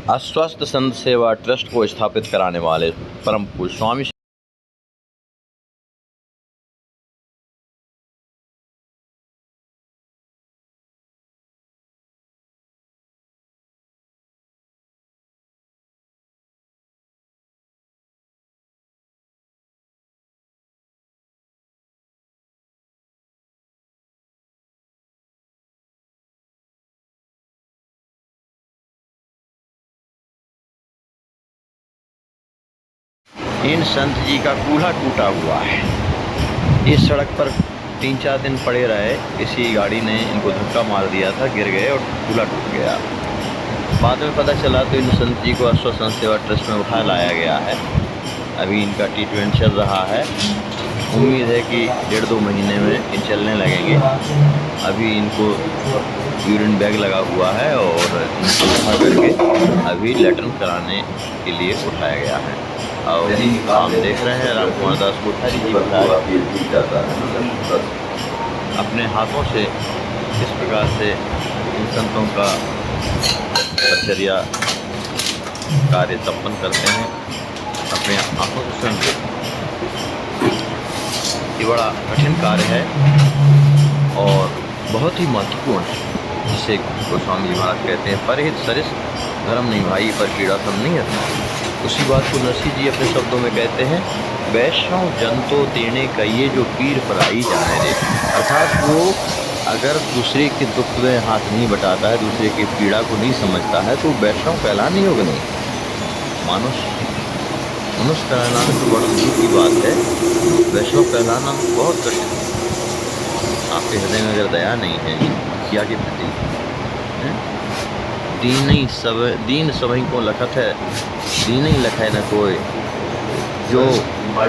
आश्वस्त संत सेवा ट्रस्ट को स्थापित कराने वाले परम पूज्य स्वामी इन संत जी का कूल्हा टूटा हुआ है। इस सड़क पर 3-4 दिन पड़े रहे, किसी गाड़ी ने इनको धक्का मार दिया था, गिर गए और कूल्हा टूट गया। बाद में पता चला तो इन संत जी को आश्वस्त संत सेवा ट्रस्ट में उठा लाया गया है। अभी इनका ट्रीटमेंट चल रहा है। उम्मीद है कि 1.5-2 महीने में ये चलने लगेंगे। अभी इनको यूरिन बैग लगा हुआ है और इनको उठा करके अभी लेटरिन कराने के लिए उठाया गया है। और हम देख रहे हैं राम कुमार दास कोठारी जी अपने हाथों से किस प्रकार से इन संतों का परिचर्या कार्य संपन्न करते हैं अपने आंखों से सुनते। ये बड़ा कठिन कार्य है और बहुत ही महत्वपूर्ण है, जिसे गोस्वामी जी महाराज कहते हैं परहित सरिस धर्म नहीं भाई पर पीड़ा सम नहीं है। उसी बात को नरसिंह जी अपने शब्दों में कहते हैं वैष्णव जंतो तेने कहिए जो पीर पराई जाने दे। अर्थात वो अगर दूसरे के दुख में हाथ नहीं बटाता है, दूसरे की पीड़ा को नहीं समझता है, तो वैष्णव कहलाने योग्य नहीं। मनुष्य कहलाना तो बड़ी दूर की बात है, वैष्णव कहलाना बहुत कठिन। आपके हृदय में अगर दया नहीं है किया के प्रति, दीन सभी को लखत है, दीन ही लखे न कोई, जो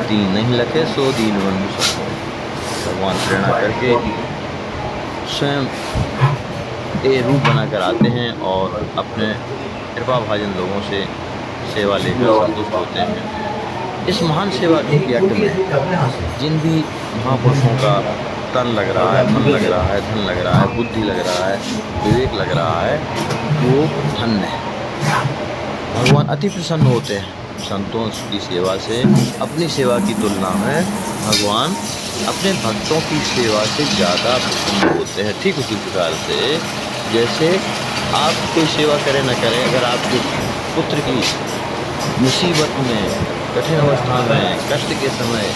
दीन नहीं लखे सो दीन बंधु सको। भगवान प्रेरणा करके स्वयं ये रूप बनाकर आते हैं और अपने कृपा भाजन लोगों से सेवा लेकर संतुष्ट होते हैं। इस महान सेवा के यज्ञ में जिन भी महापुरुषों का तन लग रहा है, मन लग रहा है, धन लग रहा है, बुद्धि लग रहा है, विवेक लग रहा है, वो धन्य है। भगवान अति प्रसन्न होते हैं संतों की सेवा से। अपनी सेवा की तुलना में भगवान अपने भक्तों की सेवा से ज़्यादा प्रसन्न होते हैं। ठीक उसी प्रकार से जैसे आप कोई सेवा करें न करें, अगर आपके पुत्र की मुसीबत में, कठिन अवस्था में, कष्ट के समय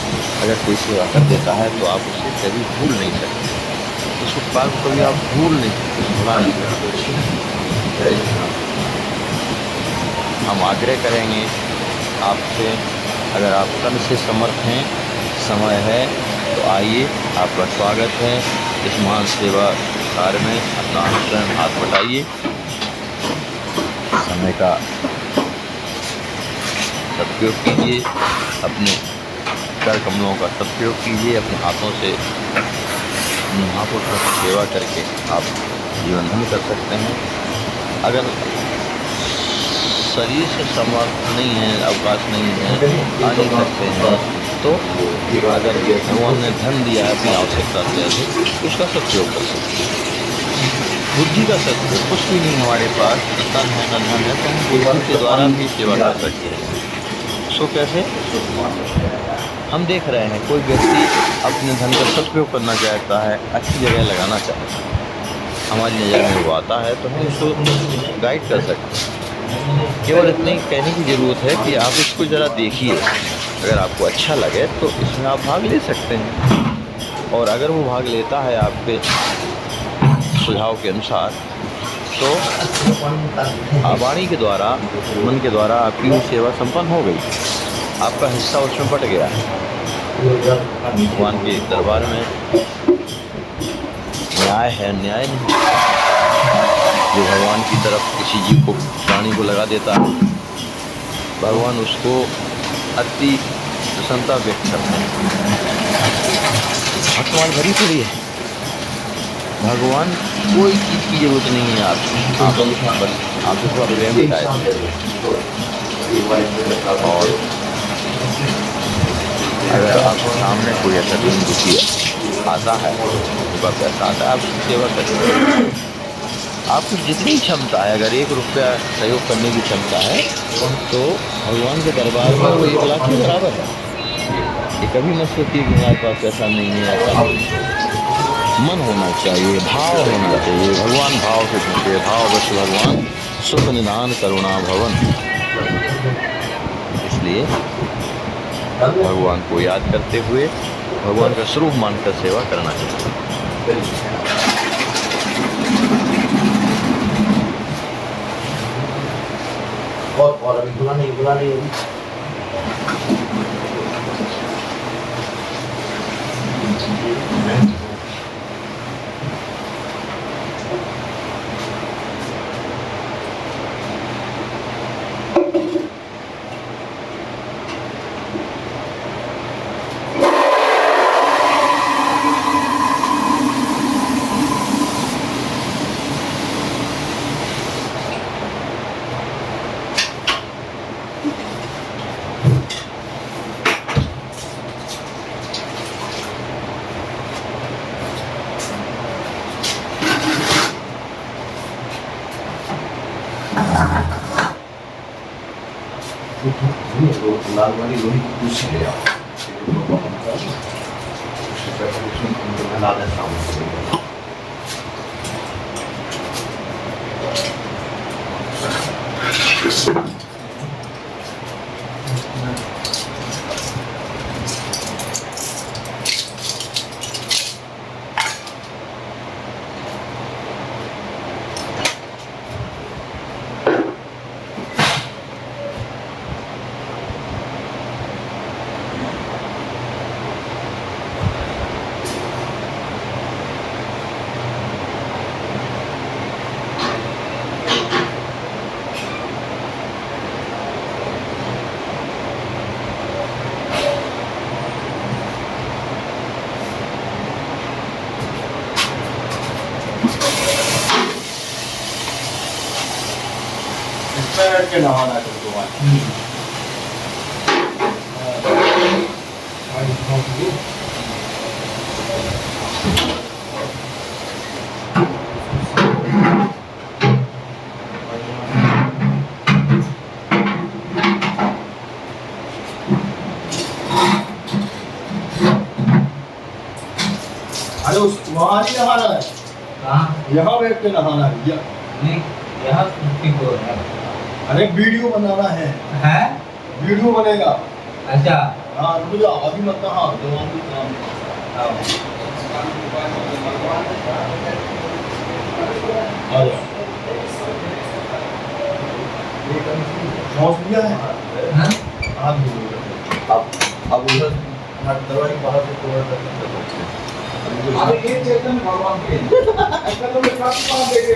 अगर कोई सेवा कर देता है तो आप उसे कभी भूल नहीं सकते, उस उपकार को कभी आप भूल नहीं सकते, भुला नहीं सकते। हम आग्रह करेंगे आपसे, अगर आप तन से समर्थ हैं, समय है तो आइए, आपका स्वागत है इस महान सेवा कार्य में। अपना स्वयं हाथ बटाइए, समय का सदुपयोग कीजिए, अपने कर कमलों का सदुपयोग कीजिए, अपने हाथों से महापुरुषों की सेवा करके आप जीवन धन्य कर सकते हैं। अगर शरीर से समर्थ नहीं है, अवकाश नहीं है, आ नहीं सकते हैं, तो अगर भगवान ने धन दिया है अपनी आवश्यकता से अधिक, उसका सदुपयोग कर सकते हैं। बुद्धि का सदुपयोग, कुछ भी नहीं हमारे पास, तन है न धन है, तो हम बुद्धि के द्वारा भी सेवा कर सकते हैं। सो कैसे? हम देख रहे हैं कोई व्यक्ति अपने धन का सदुपयोग करना चाहता है, अच्छी जगह लगाना चाहता है, हमारी नज़र में वो आता है तो हम उसको गाइड कर सकते हैं। केवल इतनी कहने की ज़रूरत है कि आप इसको ज़रा देखिए, अगर आपको अच्छा लगे तो इसमें आप भाग ले सकते हैं। और अगर वो भाग लेता है आपके सुझाव के अनुसार, तो वाणी के द्वारा, मन के द्वारा आपकी वो सेवा संपन्न हो गई, आपका हिस्सा उसमें बट गया है। भगवान के दरबार में न्याय है, न्याय नहीं। जो भगवान की तरफ किसी जीव को, प्राणी को लगा देता है, भगवान उसको अति प्रसन्नता व्यक्त करते हैं। भगवान भरी पड़ी है, भगवान कोई चीज़ की जरूरत नहीं है आपसे थोड़ा प्रेम दिखाए। और अगर आपके सामने कोई ऐसा दिन दुखी आता है, उनका पैसा आता है, आप उसकी सेवा करें। आपकी जितनी क्षमता है, अगर 1 रुपया सहयोग करने की क्षमता है तो भगवान के दरबार में वो 1 लाख के बराबर है। ये कभी मत सोचिए कि हमारे पास पैसा नहीं है, ऐसा नहीं। मन होना चाहिए, भाव होना चाहिए। भगवान भाव से पूछे, भाव बस भगवान सुख निदान करुणा भवन। इसलिए भगवान को याद करते हुए भगवान का स्वरूप मानकर सेवा करना चाहिए। और अभी बुला नहीं अभी। लाल वाली लोही की कुर्सी ले आओ। ला देता हूँ। बैठ के नहाना तुमको अरे उस वहाँ नहीं नहाना है। हाँ यहाँ बैठ के नहाना है। नहीं यहाँ को है। अरे वीडियो बनाना है। हैं? वीडियो बनेगा। अच्छा हाँ रुक जाओ अभी मत नहा दो दिया है। अब उधर दरवाजे बाहर से तोड़ अरे ये चेतन भगवान के ऐसा तो मैं सब काम देके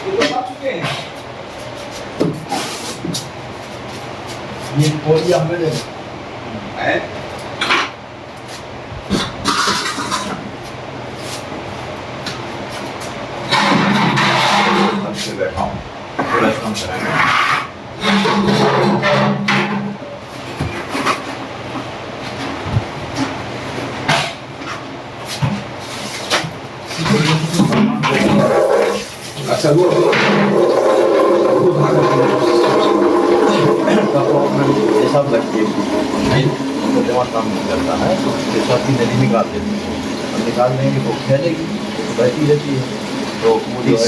ये तो बात चुके हैं। ये कोई हमें दे हैं अच्छे बैठा हूँ थोड़ा कम कराएंगे। अच्छा वो सब लगती है दिमाग काम नहीं करता है तो पेशाब की नली निकाल देती है। हम निकाल देंगे तो फैलेगी तो बहती रहती है तो वो इस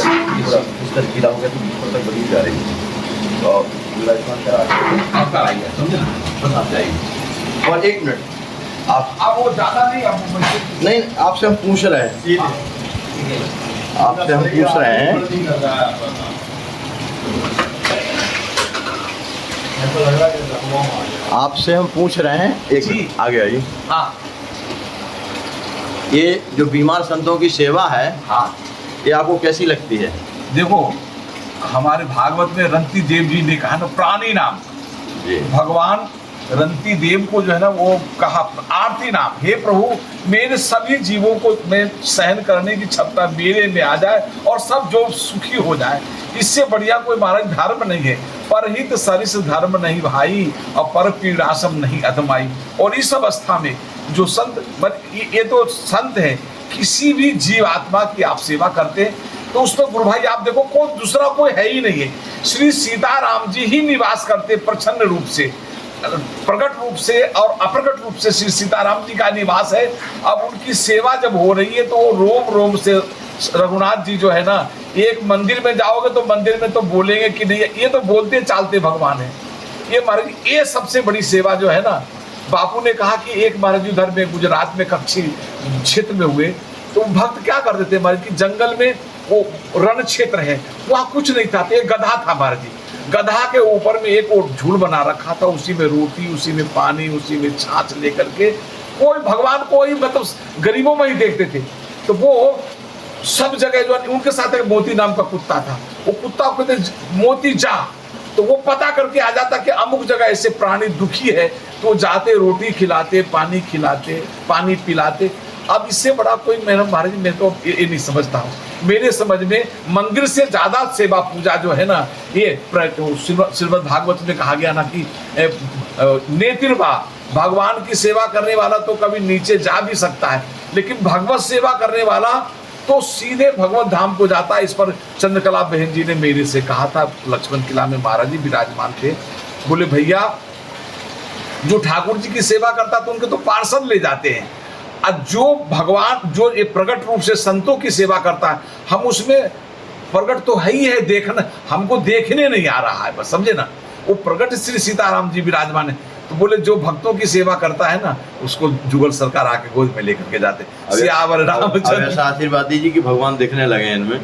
तरह गीला हो गया तो ऊपर तक बढ़ी जा रही है तो इलाज करा आप कराइए समझे ना बस आप जाइए। और 1 मिनट आप वो ज़्यादा नहीं आप नहीं आपसे हम पूछ रहे हैं आपसे हम पूछ रहे हैं आपसे हम पूछ रहे हैं एक आगे आइए। हाँ ये जो बीमार संतों की सेवा है हाँ ये आपको कैसी लगती है? देखो हमारे भागवत में रंती देव जी ने कहा ना प्राणी नाम भगवान रंती देव को जो है ना वो कहा आरती नाम हे प्रभु मेरे सभी जीवों को मैं सहन करने की क्षमता मेरे में आ जाए और सब जो सुखी हो जाए। इससे बढ़िया कोई महाराज धर्म नहीं है। परहित सरिस धर्म नहीं भाई और पर पीड़ासम नहीं अधमाई। और इस अवस्था में जो संत ये तो संत है किसी भी जीव आत्मा की आप सेवा करते हैं तो उसमें गुरु भाई आप देखो कोई दूसरा कोई है ही नहीं है। श्री सीताराम जी ही निवास करते प्रछन्न रूप से, प्रकट रूप से और अप्रकट रूप से श्री सीताराम जी का निवास है। अब उनकी सेवा जब हो रही है तो वो रोम रोम से रघुनाथ जी जो है ना, एक मंदिर में जाओगे तो मंदिर में तो बोलेंगे कि नहीं, ये तो बोलते चालते भगवान है। ये महाराज ये सबसे बड़ी सेवा जो है ना, बापू ने कहा कि एक महाराज उधर में गुजरात में कच्छी क्षेत्र में हुए तो भक्त क्या कर देते महाराज की, जंगल में वो रण क्षेत्र है, वहाँ कुछ नहीं था, तो एक गधा था महाराज जी, गधा के ऊपर में एक वो झूल बना रखा था, उसी में रोटी, उसी में पानी, उसी में छाछ लेकर के कोई भगवान को ही मतलब गरीबों में ही देखते थे। तो वो सब जगह जो उनके साथ एक मोती नाम का कुत्ता था, वो कुत्ता को कहते मोती जा, तो वो पता करके आ जाता कि अमुक जगह ऐसे प्राणी दुखी है, तो जाते रोटी खिलाते, पानी खिलाते, पानी पिलाते। अब इससे बड़ा कोई मेरा महाराज मैं तो ये नहीं समझता हूँ। मेरे समझ में मंदिर से ज्यादा सेवा पूजा जो है ना, ये श्रीमद् भागवत में कहा गया ना कि नेतिर्वा, भगवान की सेवा करने वाला तो कभी नीचे जा भी सकता है, लेकिन भगवत सेवा करने वाला तो सीधे भगवत धाम को जाता है। इस पर चंद्रकला बहन जी ने मेरे से कहा था, लक्ष्मण किला में महाराज जी विराजमान थे, बोले भैया जो ठाकुर जी की सेवा करता तो उनके तो पार्षद ले जाते हैं, और जो भगवान जो ये प्रकट रूप से संतों की सेवा करता है, हम उसमें प्रकट तो है ही है, देखना हमको देखने नहीं आ रहा है, बस समझे ना, वो प्रकट श्री सीताराम जी विराजमान है। तो बोले जो भक्तों की सेवा करता है ना, उसको जुगल सरकार आके गोद में लेकर के जाते। सियावर रामचंद्र। ऐसा आशीर्वाद दीजिए कि भगवान दिखने लगे इनमें।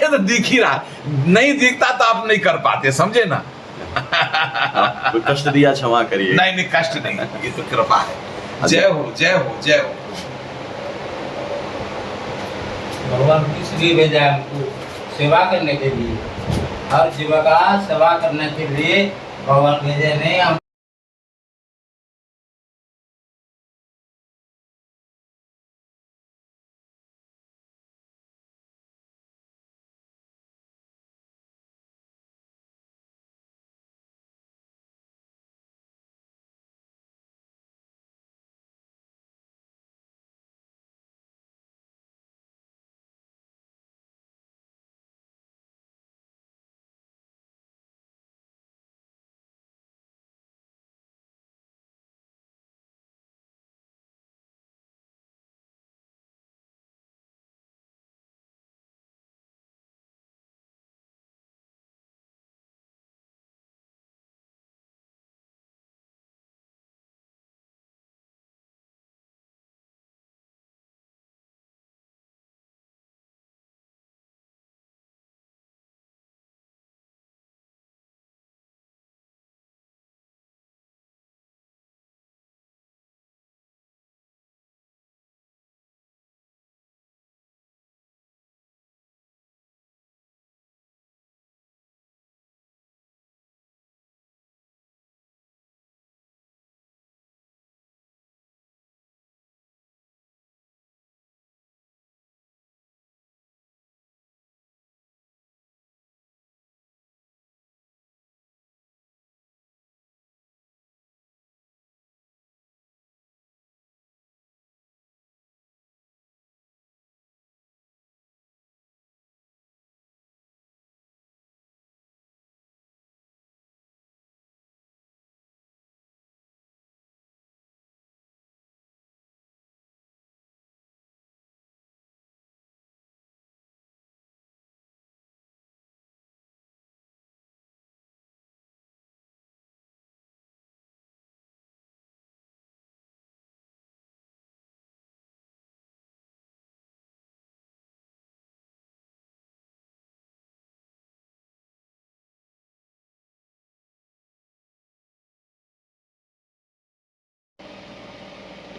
तो दिख ही रहा, नहीं दिखता तो आप नहीं कर पाते, समझे ना। कष्ट दिया क्षमा करिए। नहीं नहीं कष्ट नहीं, ये तो कृपा है। जय हो जय हो जय हो। भगवान किस लिए भेजा है हमको? सेवा करने के लिए, हर जीव का सेवा करने के लिए भगवान भेजे नहीं। हम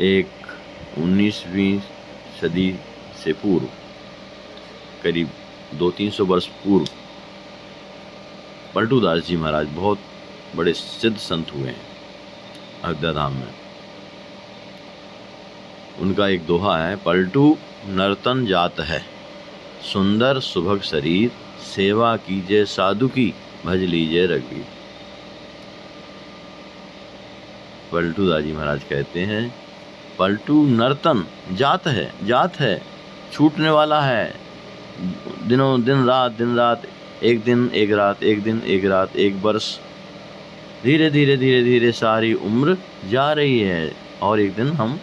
एक 19वीं सदी से पूर्व, करीब 200-300 वर्ष पूर्व, पलटूदास जी महाराज बहुत बड़े सिद्ध संत हुए हैं अयोध्या धाम में। उनका एक दोहा है, पलटू नर्तन जात है, सुंदर सुभग शरीर, सेवा कीजिए साधु की, भज लीजिए रघुवीर। पलटूदास जी महाराज कहते हैं पलटू नर्तन जात है, छूटने वाला है, दिन रात, एक दिन एक रात, एक दिन एक रात, एक वर्ष, धीरे धीरे सारी उम्र जा रही है और एक दिन हम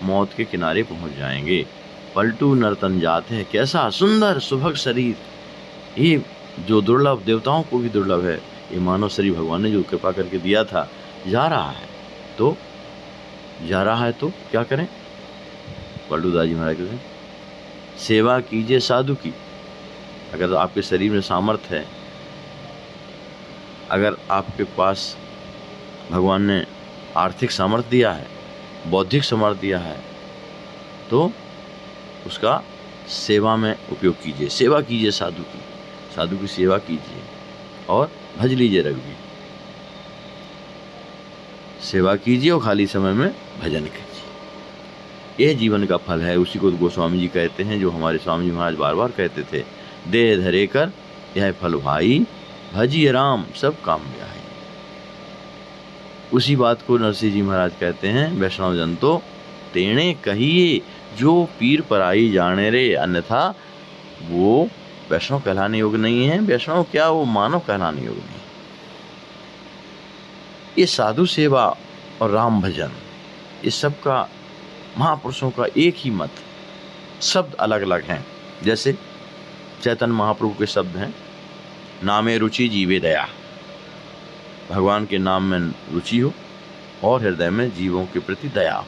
मौत के किनारे पहुंच जाएंगे। पलटू नर्तन जात है, कैसा सुंदर सुभग शरीर, ये जो दुर्लभ, देवताओं को भी दुर्लभ है, ये मानव शरीर भगवान ने जो कृपा करके दिया था, जा रहा है तो क्या करें? पलटू दास जी महाराज कहते हैं, सेवा कीजिए साधु की। अगर आपके शरीर में सामर्थ्य है, अगर आपके पास भगवान ने आर्थिक सामर्थ्य दिया है, बौद्धिक सामर्थ्य दिया है, तो उसका सेवा में उपयोग कीजिए। सेवा कीजिए साधु की सेवा कीजिए और भज लीजिए रघुवीर। सेवा कीजिए और खाली समय में भजन कीजिए, यह जीवन का फल है। उसी को गोस्वामी जी कहते हैं, जो हमारे स्वामी जी महाराज बार बार कहते थे, दे धरे कर यह फल भाई, भजिए राम सब काम में आई। उसी बात को नरसिंह जी महाराज कहते हैं, वैष्णव जन तो तेणे कहिए जो पीर पराई जाने रे, अन्यथा वो वैष्णव कहलाने योग्य नहीं है। वैष्णव क्या, वो मानव कहलाने योग्य नहीं। ये साधु सेवा और राम भजन, इस सब का महापुरुषों का एक ही मत, शब्द अलग अलग हैं। जैसे चैतन्य महाप्रभु के शब्द हैं, नामे रुचि जीवे दया, भगवान के नाम में रुचि हो और हृदय में जीवों के प्रति दया हो।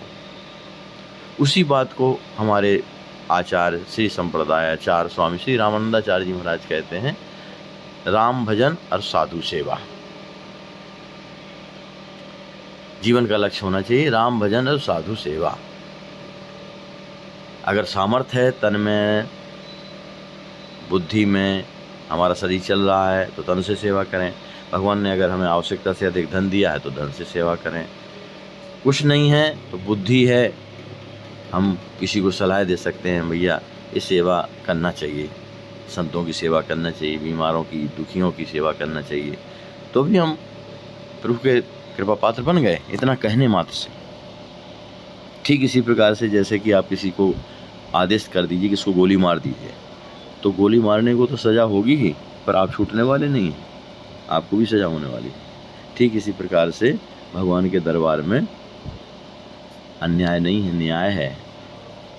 उसी बात को हमारे आचार्य श्री संप्रदाय आचार्य स्वामी श्री रामानंदाचार्य जी महाराज कहते हैं, राम भजन और साधु सेवा जीवन का लक्ष्य होना चाहिए। राम भजन और साधु सेवा। अगर सामर्थ्य है तन में, बुद्धि में, हमारा शरीर चल रहा है तो तन से सेवा करें। भगवान ने अगर हमें आवश्यकता से अधिक धन दिया है तो धन से सेवा करें। कुछ नहीं है तो बुद्धि है, हम किसी को सलाह दे सकते हैं, भैया ये सेवा करना चाहिए, संतों की सेवा करना चाहिए, बीमारों की, दुखियों की सेवा करना चाहिए, तो भी हम प्रभु के कृपा पात्र बन गए, इतना कहने मात्र से। ठीक इसी प्रकार से जैसे कि आप किसी को आदेश कर दीजिए कि इसको गोली मार दीजिए, तो गोली मारने को तो सज़ा होगी ही, पर आप छूटने वाले नहीं हैं, आपको भी सज़ा होने वाली। ठीक इसी प्रकार से भगवान के दरबार में अन्याय नहीं है, न्याय है।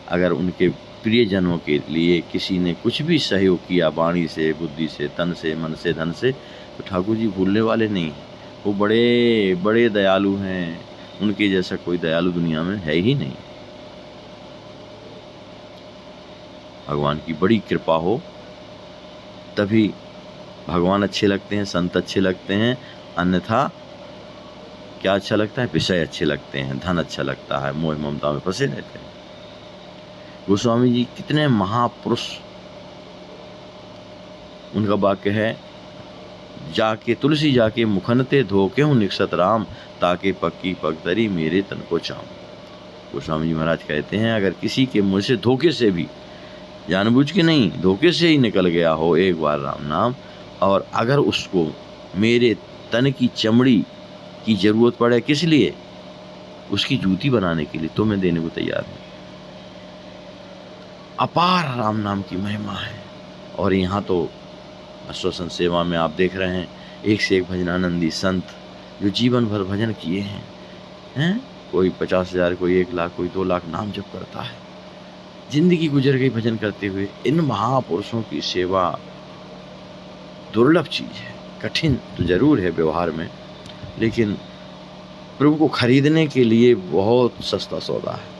अगर उनके प्रियजनों के लिए किसी ने कुछ भी सहयोग किया, वाणी से, बुद्धि से, तन से, मन से, धन से, तो ठाकुर जी भूलने वाले नहीं हैं। वो बड़े बड़े दयालु हैं, उनके जैसा कोई दयालु दुनिया में है ही नहीं। भगवान की बड़ी कृपा हो तभी भगवान अच्छे लगते हैं, संत अच्छे लगते हैं, अन्यथा क्या अच्छा लगता है? विषय अच्छे लगते हैं, धन अच्छा लगता है, मोह ममता में फंसे रहते हैं। गोस्वामी जी कितने महापुरुष, उनका वाक्य है, जाके तुलसी जाके मुखनते धोके हूँ निक्षत राम, ताके पक्की पगतरी मेरे तन को चाम। गोस्वामी जी महाराज कहते हैं, अगर किसी के मुँह से धोखे से भी, जानबूझ के नहीं, धोखे से ही निकल गया हो एक बार राम नाम, और अगर उसको मेरे तन की चमड़ी की ज़रूरत पड़े, किस लिए? उसकी जूती बनाने के लिए, तो मैं देने को तैयार हूँ। अपार राम नाम की महिमा है। और यहाँ तो अश्वसन सेवा में आप देख रहे हैं, एक से एक भजनानंदी संत जो जीवन भर भजन किए हैं, कोई 50,000, कोई 1 लाख, कोई 2 लाख नाम जप करता है, जिंदगी गुजर गई भजन करते हुए। इन महापुरुषों की सेवा दुर्लभ चीज़ है, कठिन तो जरूर है व्यवहार में, लेकिन प्रभु को खरीदने के लिए बहुत सस्ता सौदा है।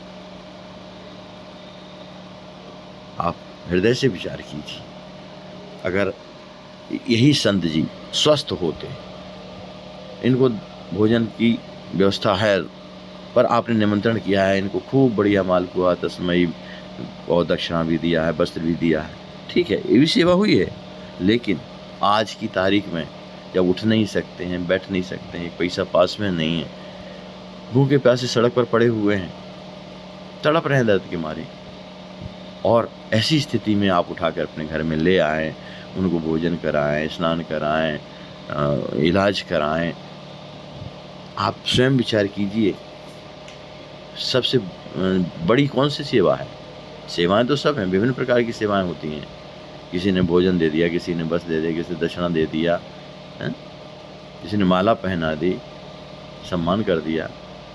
आप हृदय से विचार कीजिए, अगर यही संत जी स्वस्थ होते, इनको भोजन की व्यवस्था है, पर आपने निमंत्रण किया है, इनको खूब बढ़िया मालपुआ, तस्मई और दक्षिणा भी दिया है, वस्त्र भी दिया है, ठीक है, ये भी सेवा हुई है। लेकिन आज की तारीख में जब उठ नहीं सकते हैं, बैठ नहीं सकते हैं, पैसा पास में नहीं है, भूखे प्यासे सड़क पर पड़े हुए हैं, तड़प रहे हैं दर्द के मारे, और ऐसी स्थिति में आप उठाकर अपने घर में ले आएँ, उनको भोजन कराएं, स्नान कराएं, इलाज कराएं। आप स्वयं विचार कीजिए, सबसे बड़ी कौन सी सेवा है? सेवाएं तो सब हैं, विभिन्न प्रकार की सेवाएं होती हैं। किसी ने भोजन दे दिया, किसी ने बस दे दिया, किसी ने दक्षिणा दे दिया है, किसी ने माला पहना दी, सम्मान कर दिया।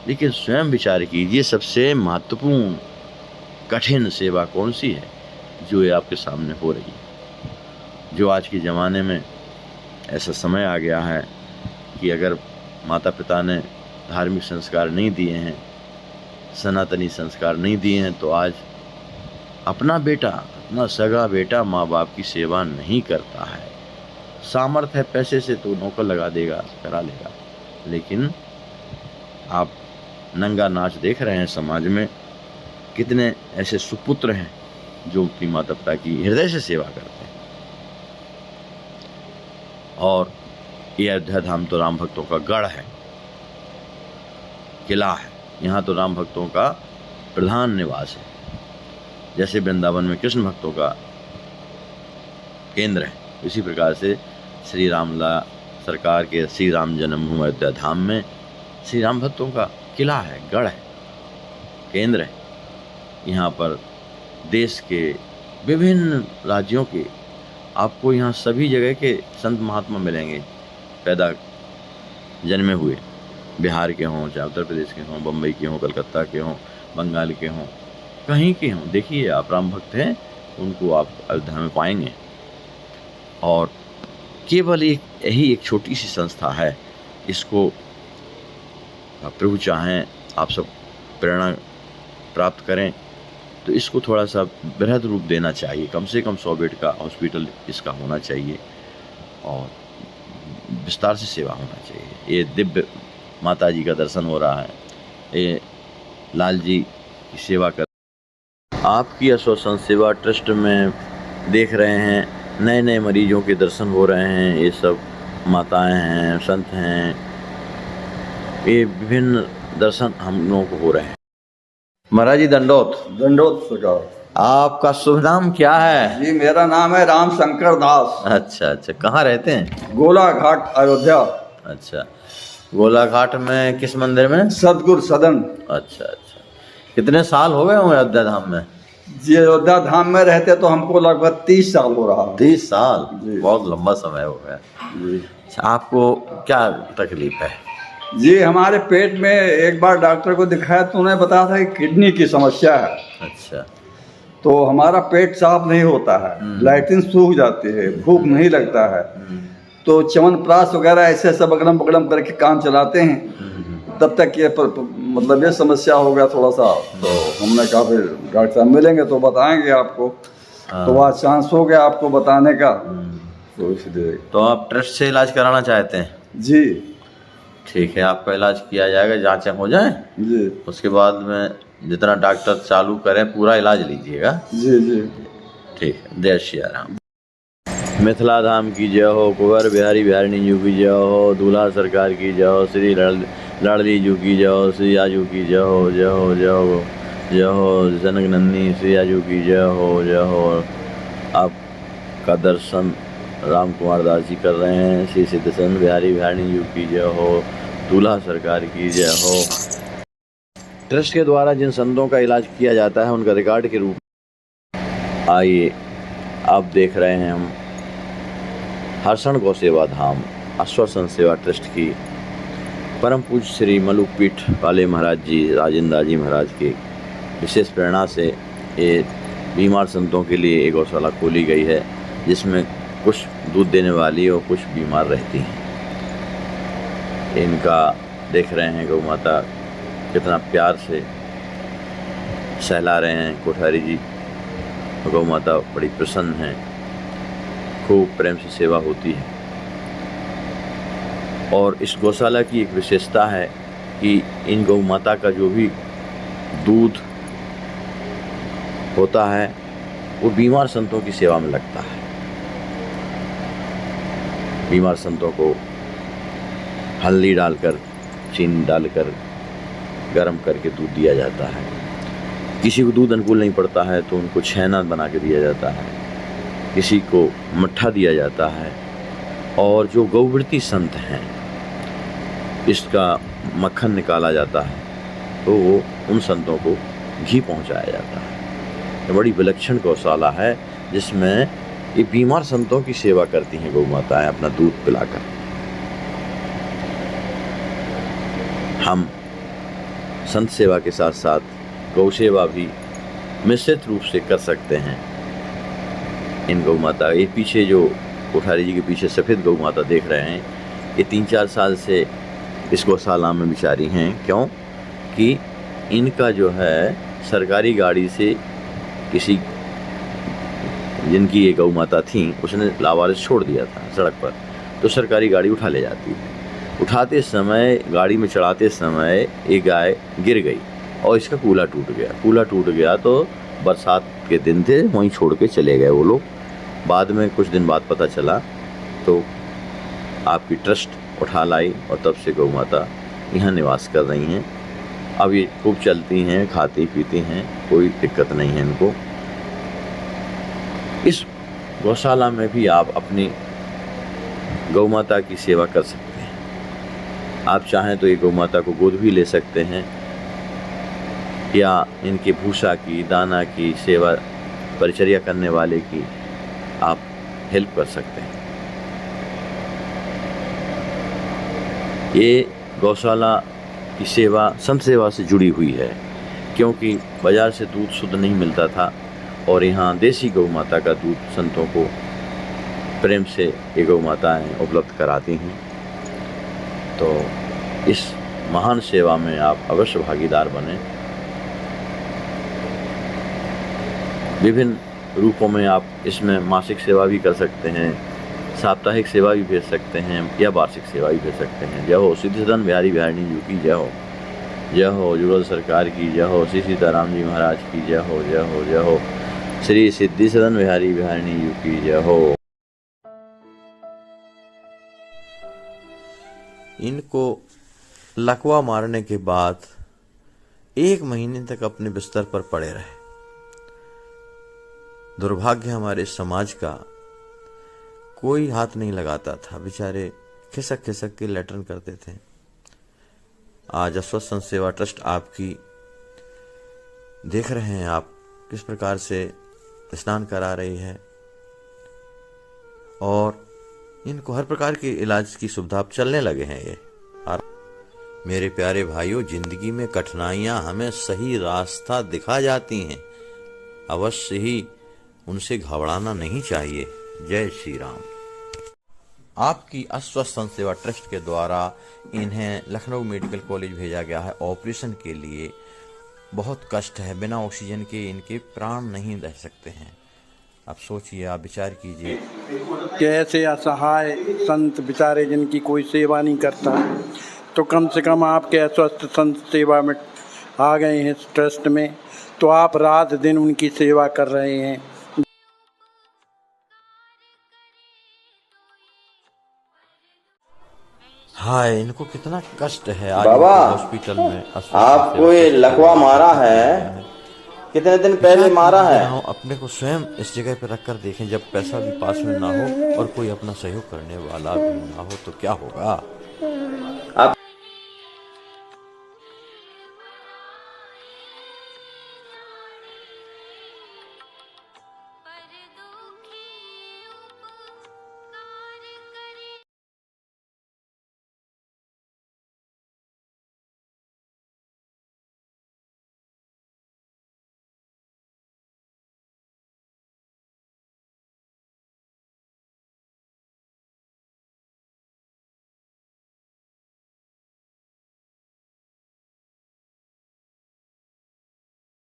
लेकिन स्वयं विचार कीजिए, सबसे महत्वपूर्ण कठिन सेवा कौन सी है जो ये आपके सामने हो रही है। जो आज के ज़माने में ऐसा समय आ गया है कि अगर माता पिता ने धार्मिक संस्कार नहीं दिए हैं, सनातनी संस्कार नहीं दिए हैं, तो आज अपना बेटा, अपना सगा बेटा माँ बाप की सेवा नहीं करता है। सामर्थ्य है पैसे से तो नौकर लगा देगा, करा लेगा। लेकिन आप नंगा नाच देख रहे हैं समाज में, कितने ऐसे सुपुत्र हैं जो अपनी माता पिता की हृदय से सेवा करते हैं। और ये अयोध्या धाम तो राम भक्तों का गढ़ है, किला है। यहाँ तो राम भक्तों का प्रधान निवास है। जैसे वृंदावन में कृष्ण भक्तों का केंद्र है, इसी प्रकार से श्री रामला सरकार के श्री राम जन्मभूमि अयोध्या धाम में श्री राम भक्तों का किला है, गढ़ है, केंद्र है। यहाँ पर देश के विभिन्न राज्यों के आपको यहाँ सभी जगह के संत महात्मा मिलेंगे, पैदा जन्मे हुए, बिहार के हों, चाहे उत्तर प्रदेश के हों, बम्बई के हों, कलकत्ता के हों, बंगाल के हों, कहीं के हों। देखिए, आप राम भक्त हैं, उनको आप अयोध्या में पाएंगे। और केवल यही एक छोटी सी संस्था है, इसको प्रभु चाहें आप सब प्रेरणा प्राप्त करें तो इसको थोड़ा सा बृहद रूप देना चाहिए। कम से कम 100 बेड का हॉस्पिटल इसका होना चाहिए और विस्तार से सेवा होना चाहिए। ये दिव्य माता जी का दर्शन हो रहा है, ये लाल जी की सेवा कर, आपकी आश्वासन सेवा ट्रस्ट में देख रहे हैं, नए नए मरीजों के दर्शन हो रहे हैं। ये सब माताएं हैं, संत हैं, ये विभिन्न दर्शन हम लोगों को हो रहे हैं। महाराज जी दंडोत। दंडोत सरकार। आपका शुभ नाम क्या है? जी मेरा नाम है राम शंकर दास। अच्छा अच्छा, कहाँ रहते हैं? गोला घाट अयोध्या। अच्छा, गोला घाट में किस मंदिर में? सतगुरु सदन। अच्छा अच्छा, कितने साल हो गए होंगे अयोध्या धाम में? जी अयोध्या धाम में रहते तो हमको लगभग 30 साल हो रहा। 30 साल, जी। बहुत लंबा समय हो गया जी। अच्छा, आपको क्या तकलीफ है? जी हमारे पेट में एक बार डॉक्टर को दिखाया तो उन्हें बताया था कि किडनी की समस्या है। अच्छा, तो हमारा पेट साफ नहीं होता है, लैट्रिन सूख जाती है, भूख नहीं लगता है। तो च्यवनप्राश वगैरह ऐसे सब अगड़म बगड़म करके काम चलाते हैं। तब तक ये मतलब ये समस्या हो गया थोड़ा सा। तो हमने कहा फिर डॉक्टर साहब मिलेंगे तो बताएंगे आपको। तो आज चांस हो गया आपको बताने का, तो इसलिए। तो आप ट्रस्ट से इलाज कराना चाहते हैं? जी ठीक है, आपका इलाज किया जाएगा, जांचें हो जाएं, जी उसके बाद में जितना डॉक्टर चालू करें पूरा इलाज लीजिएगा। जी जी ठीक है, जय श्री राम। मिथिला धाम की जय हो, कुंवर बिहारी बिहारिणी जी की जय हो, दूल्हा सरकार की जय हो, श्री लाडली जी की जय हो, श्री आजू की जय हो, जय हो जय हो जय हो, जनक नंदी श्री आजू की जय हो, जय हो। आपका दर्शन राम कुमार दास जी कर रहे हैं। श्री सिद्धचंद बिहारी बिहारिणी जी की जय हो, दूल्हा सरकार की जय हो। ट्रस्ट के द्वारा जिन संतों का इलाज किया जाता है उनका रिकॉर्ड के रूप में आइए आप देख रहे हैं हम हर्षण गौ सेवा धाम आश्वासन सेवा ट्रस्ट की परम पूज्य श्री मलुकपीठ वाले महाराज जी, राजेंद्र जी महाराज की विशेष प्रेरणा से ये बीमार संतों के लिए एक गौशाला खोली गई है, जिसमें कुछ दूध देने वाली और कुछ बीमार रहती हैं। इनका देख रहे हैं गौ माता कितना प्यार से सहला रहे हैं कोठारी जी। गौ माता बड़ी प्रसन्न हैं, खूब प्रेम से सेवा होती है। और इस गौशाला की एक विशेषता है कि इन गौ माता का जो भी दूध होता है वो बीमार संतों की सेवा में लगता है। बीमार संतों को हल्दी डालकर, चीनी डालकर गरम करके दूध दिया जाता है। किसी को दूध अनुकूल नहीं पड़ता है तो उनको छेना बना के दिया जाता है, किसी को मट्ठा दिया जाता है। और जो गौवृत्ति संत हैं इसका मक्खन निकाला जाता है तो वो उन संतों को घी पहुंचाया जाता है। ये बड़ी विलक्षण गौशाला है जिसमें ये बीमार संतों की सेवा करती हैं गौ माताएं अपना दूध पिलाकर। हम संत सेवा के साथ साथ गौ सेवा भी मिश्रित रूप से कर सकते हैं। इन गौ माता, ये पीछे जो कोठारी जी के पीछे सफ़ेद गौ माता देख रहे हैं, ये 3-4 साल से इस गौशाला में बिचारी हैं। क्यों कि इनका जो है सरकारी गाड़ी से किसी जिनकी ये गौ माता थी उसने लावारिस छोड़ दिया था सड़क पर, तो सरकारी गाड़ी उठा ले जाती है। उठाते समय, गाड़ी में चढ़ाते समय एक गाय गिर गई और इसका कूला टूट गया। कूला टूट गया तो बरसात के दिन थे, वहीं छोड़ के चले गए वो लोग। बाद में कुछ दिन बाद पता चला तो आपकी ट्रस्ट उठा लाई और तब से गौ माता यहाँ निवास कर रही हैं। अब ये खूब चलती हैं, खाती पीती हैं, कोई दिक्कत नहीं है इनको। इस गौशाला में भी आप अपनी गौ माता की सेवा कर सकते हैं। आप चाहें तो ये गौ माता को गोद भी ले सकते हैं या इनके भूसा की, दाना की सेवा, परिचर्या करने वाले की आप हेल्प कर सकते हैं। ये गौशाला की सेवा संत सेवा से जुड़ी हुई है, क्योंकि बाज़ार से दूध शुद्ध नहीं मिलता था और यहाँ देसी गौ माता का दूध संतों को प्रेम से ये गौ माताएँ उपलब्ध कराती हैं। तो इस महान सेवा में आप अवश्य भागीदार बने। विभिन्न रूपों में आप इसमें मासिक सेवा भी कर सकते हैं, साप्ताहिक सेवा भी भेज सकते हैं या वार्षिक सेवा भी भेज सकते हैं। जय हो सिद्धि सदन बिहारी बिहारिणी जी की जय हो, जय हो जुगल सरकार की जय हो, श्री सीताराम जी महाराज की जय हो, जय हो, जय हो, श्री सिद्धि सदन बिहारी बिहारिणी जी की जय हो। इनको लकवा मारने के बाद 1 महीने तक अपने बिस्तर पर पड़े रहे। दुर्भाग्य हमारे समाज का, कोई हाथ नहीं लगाता था, बेचारे खिसक खिसक के लेटरन करते थे। आज अस्वस्थ संत सेवा ट्रस्ट आपकी देख रहे हैं आप किस प्रकार से स्नान करा रही है और इनको हर प्रकार के इलाज की सुविधा अब चलने लगे हैं ये। और मेरे प्यारे भाइयों, जिंदगी में कठिनाइयां हमें सही रास्ता दिखा जाती हैं, अवश्य ही उनसे घबराना नहीं चाहिए। जय श्री राम। आपकी अस्वस्थ संत सेवा ट्रस्ट के द्वारा इन्हें लखनऊ मेडिकल कॉलेज भेजा गया है ऑपरेशन के लिए। बहुत कष्ट है, बिना ऑक्सीजन के इनके प्राण नहीं रह सकते हैं। आप सोचिए, आप विचार कीजिए कि ऐसे असहाय संत बेचारे जिनकी कोई सेवा नहीं करता, तो कम से कम आपके अस्वस्थ संत सेवा में आ गए हैं इस ट्रस्ट में, तो आप रात दिन उनकी सेवा कर रहे हैं। हाय, इनको कितना कष्ट है। आज बाबा, हॉस्पिटल में आपको ये लकवा मारा है, कितने दिन पहले मारा है? अपने को स्वयं इस जगह पर रख कर देखें, जब पैसा भी पास में ना हो और कोई अपना सहयोग करने वाला भी ना हो तो क्या होगा।